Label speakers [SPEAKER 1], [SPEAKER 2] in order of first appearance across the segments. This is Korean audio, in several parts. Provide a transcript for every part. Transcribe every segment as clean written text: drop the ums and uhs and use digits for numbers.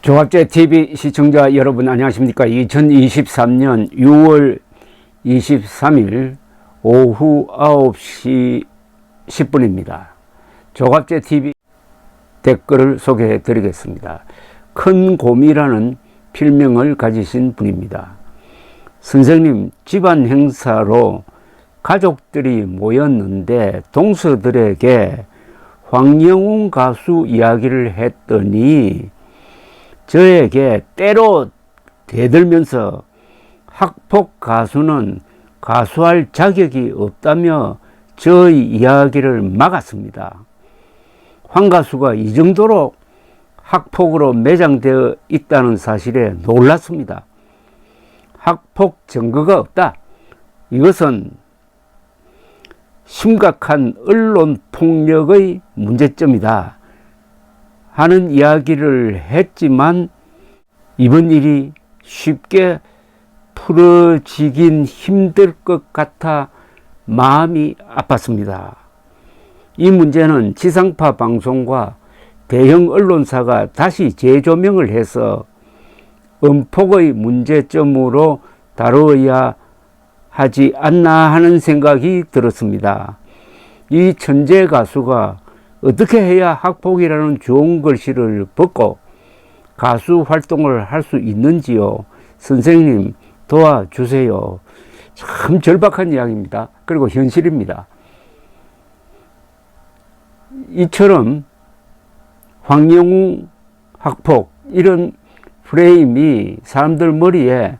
[SPEAKER 1] 조갑제 TV 시청자 여러분 안녕하십니까. 2023년 6월 23일 오후 9시 10분입니다. 조갑제 TV 댓글을 소개해 드리겠습니다. 큰곰이라는 필명을 가지신 분입니다. 선생님, 집안 행사로 가족들이 모였는데 동서들에게 황영웅 가수 이야기를 했더니 저에게 때로 대들면서 학폭 가수는 가수할 자격이 없다며 저의 이야기를 막았습니다. 황 가수가 이 정도로 학폭으로 매장되어 있다는 사실에 놀랐습니다. 학폭 증거가 없다. 이것은 심각한 언론 폭력의 문제점이다 하는 이야기를 했지만 이번 일이 쉽게 풀어지긴 힘들 것 같아 마음이 아팠습니다. 이 문제는 지상파 방송과 대형 언론사가 다시 재조명을 해서 음폭의 문제점으로 다루어야 하지 않나 하는 생각이 들었습니다. 이 천재 가수가 어떻게 해야 학폭이라는 좋은 글씨를 벗고 가수 활동을 할 수 있는지요? 선생님 도와주세요. 참 절박한 이야기입니다. 그리고 현실입니다. 이처럼 황영웅 학폭 이런 프레임이 사람들 머리에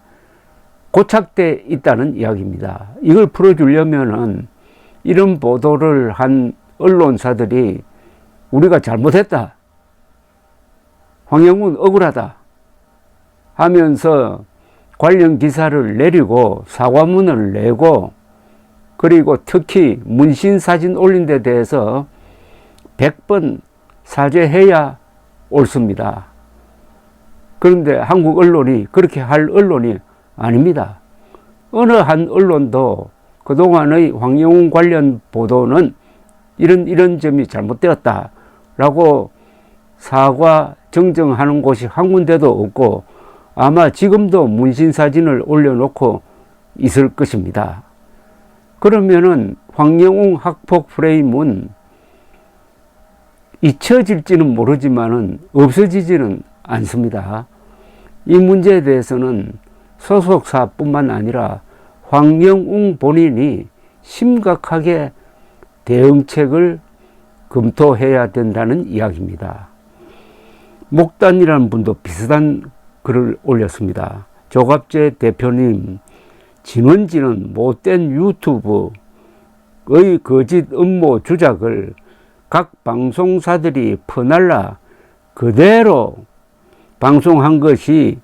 [SPEAKER 1] 고착돼 있다는 이야기입니다. 이걸 풀어주려면은 이런 보도를 한 언론사들이 우리가 잘못했다, 황영웅은 억울하다 하면서 관련 기사를 내리고 사과문을 내고, 그리고 특히 문신 사진 올린 데 대해서 100번 사죄해야 옳습니다. 그런데 한국 언론이 그렇게 할 언론이 아닙니다. 어느 한 언론도 그동안의 황영웅 관련 보도는 이런 점이 잘못되었다 라고 사과 정정하는 곳이 한 군데도 없고 아마 지금도 문신 사진을 올려놓고 있을 것입니다. 그러면은 황영웅 학폭 프레임은 잊혀질지는 모르지만은 없어지지는 않습니다. 이 문제에 대해서는 소속사뿐만 아니라 황영웅 본인이 심각하게 대응책을 검토해야 된다는 이야기입니다. 목단이라는 분도 비슷한 글을 올렸습니다. 조갑제 대표님, 진원지는 못된 유튜브의 거짓 음모 주작을 각 방송사들이 퍼날라 그대로 방송한 것이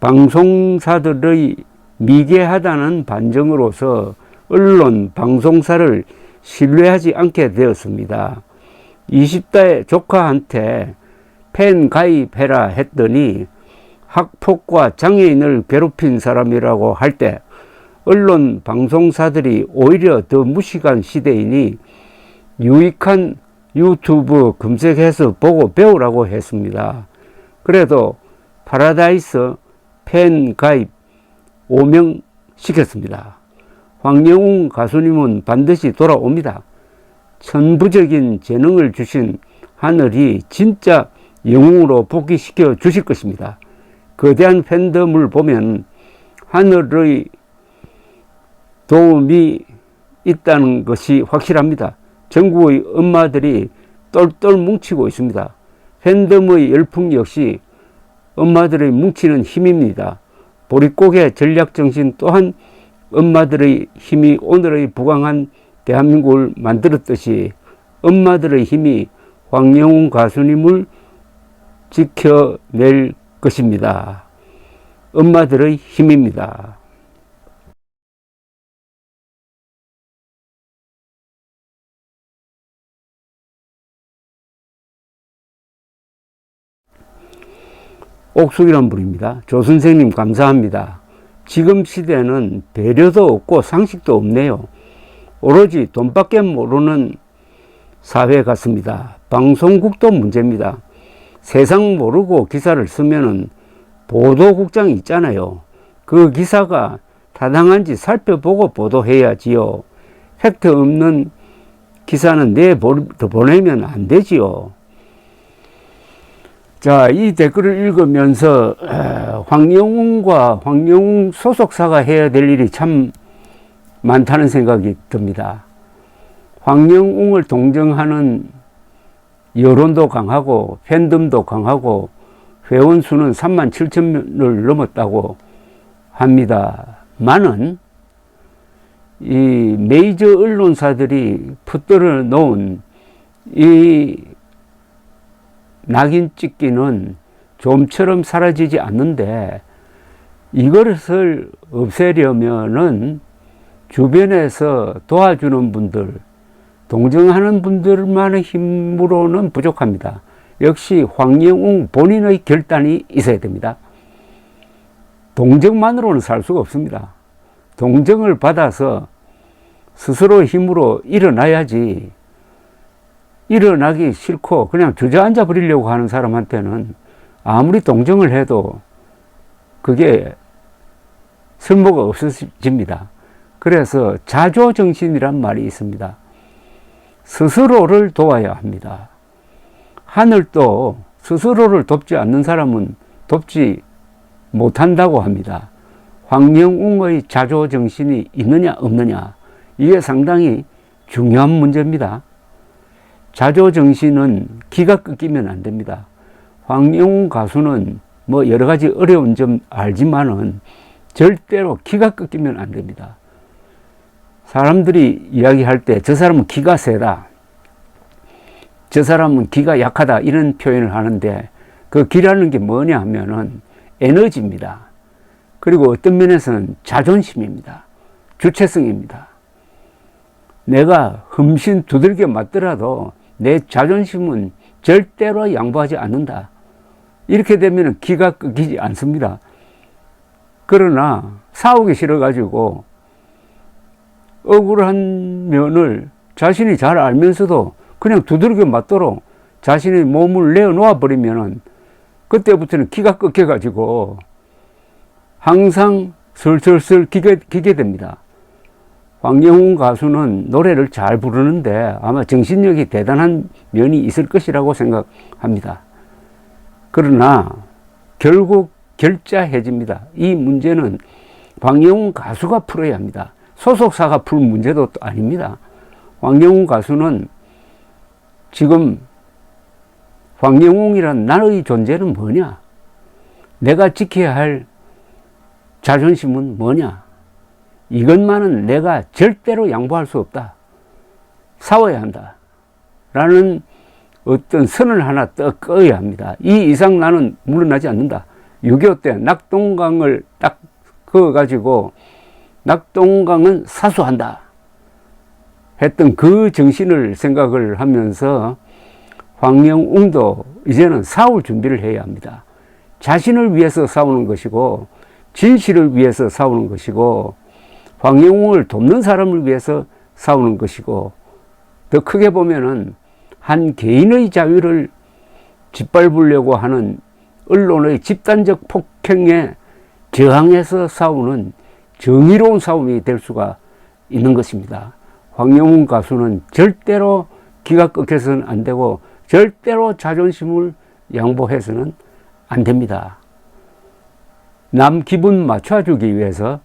[SPEAKER 1] 방송사들의 미개하다는 반증으로서 언론, 방송사를 신뢰하지 않게 되었습니다. 20대 조카한테 팬 가입해라 했더니 학폭과 장애인을 괴롭힌 사람이라고 할 때 언론, 방송사들이 오히려 더 무식한 시대이니 유익한 유튜브 검색해서 보고 배우라고 했습니다. 그래도 파라다이스 팬 가입 5명 시켰습니다. 황영웅 가수님은 반드시 돌아옵니다. 천부적인 재능을 주신 하늘이 진짜 영웅으로 복귀시켜 주실 것입니다. 거대한 팬덤을 보면 하늘의 도움이 있다는 것이 확실합니다. 전국의 엄마들이 똘똘 뭉치고 있습니다. 팬덤의 열풍 역시 엄마들의 뭉치는 힘입니다. 보릿고개 전략정신 또한 엄마들의 힘이 오늘의 부강한 대한민국을 만들었듯이 엄마들의 힘이 황영웅 가수님을 지켜낼 것입니다. 엄마들의 힘입니다. 옥숙이란 분입니다. 조선생님 감사합니다. 지금 시대는 배려도 없고 상식도 없네요. 오로지 돈밖에 모르는 사회 같습니다. 방송국도 문제입니다. 세상 모르고 기사를 쓰면은 보도국장이 있잖아요. 그 기사가 타당한지 살펴보고 보도해야지요. 팩트 없는 기사는 보내면 안 되지요. 자, 이 댓글을 읽으면서 황영웅과 황영웅 소속사가 해야 될 일이 참 많다는 생각이 듭니다. 황영웅을 동정하는 여론도 강하고 팬덤도 강하고 회원 수는 37,000을 넘었다고 합니다만은 이 메이저 언론사들이 붙들어 놓은 이 낙인 찍기는 좀처럼 사라지지 않는데, 이것을 없애려면은 주변에서 도와주는 분들, 동정하는 분들만의 힘으로는 부족합니다. 역시 황영웅 본인의 결단이 있어야 됩니다. 동정만으로는 살 수가 없습니다. 동정을 받아서 스스로 힘으로 일어나야지, 일어나기 싫고 그냥 주저앉아 버리려고 하는 사람한테는 아무리 동정을 해도 그게 쓸모가 없어집니다. 그래서 자조정신이란 말이 있습니다. 스스로를 도와야 합니다. 하늘도 스스로를 돕지 않는 사람은 돕지 못한다고 합니다. 황영웅의 자조정신이 있느냐 없느냐, 이게 상당히 중요한 문제입니다. 자조정신은 기가 꺾이면 안 됩니다. 황영웅 가수는 뭐 여러 가지 어려운 점 알지만은 절대로 기가 꺾이면 안 됩니다. 사람들이 이야기할 때 저 사람은 기가 세다, 저 사람은 기가 약하다, 이런 표현을 하는데 그 기라는 게 뭐냐 하면은 에너지입니다. 그리고 어떤 면에서는 자존심입니다. 주체성입니다. 내가 흠씬 두들겨 맞더라도 내 자존심은 절대로 양보하지 않는다. 이렇게 되면 기가 꺾이지 않습니다. 그러나 싸우기 싫어가지고 억울한 면을 자신이 잘 알면서도 그냥 두들겨 맞도록 자신의 몸을 내어놓아 버리면은 그때부터는 기가 꺾여가지고 항상 슬슬슬 기게 됩니다. 황영웅 가수는 노래를 잘 부르는데 아마 정신력이 대단한 면이 있을 것이라고 생각합니다. 그러나 결국 결자해집니다. 이 문제는 황영웅 가수가 풀어야 합니다. 소속사가 풀 문제도 또 아닙니다. 황영웅 가수는 지금 황영웅이란 나의 존재는 뭐냐? 내가 지켜야 할 자존심은 뭐냐? 이것만은 내가 절대로 양보할 수 없다. 싸워야 한다. 라는 어떤 선을 하나 떡 꺼야 합니다. 이 이상 나는 물러나지 않는다. 6.25 때 낙동강을 딱 그어가지고 낙동강은 사수한다 했던 그 정신을 생각을 하면서 황영웅도 이제는 싸울 준비를 해야 합니다. 자신을 위해서 싸우는 것이고 진실을 위해서 싸우는 것이고 황영웅을 돕는 사람을 위해서 싸우는 것이고, 더 크게 보면은 한 개인의 자유를 짓밟으려고 하는 언론의 집단적 폭행에 저항해서 싸우는 정의로운 싸움이 될 수가 있는 것입니다. 황영웅 가수는 절대로 기가 꺾여서는 안 되고 절대로 자존심을 양보해서는 안 됩니다. 남 기분 맞춰주기 위해서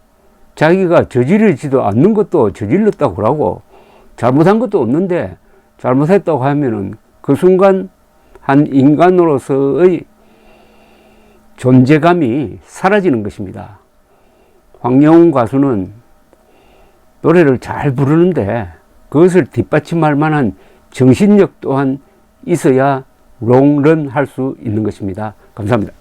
[SPEAKER 1] 자기가 저지르지도 않는 것도 저질렀다고 하고 잘못한 것도 없는데 잘못했다고 하면은 그 순간 한 인간으로서의 존재감이 사라지는 것입니다. 황영웅 가수는 노래를 잘 부르는데 그것을 뒷받침할 만한 정신력 또한 있어야 롱런 할 수 있는 것입니다. 감사합니다.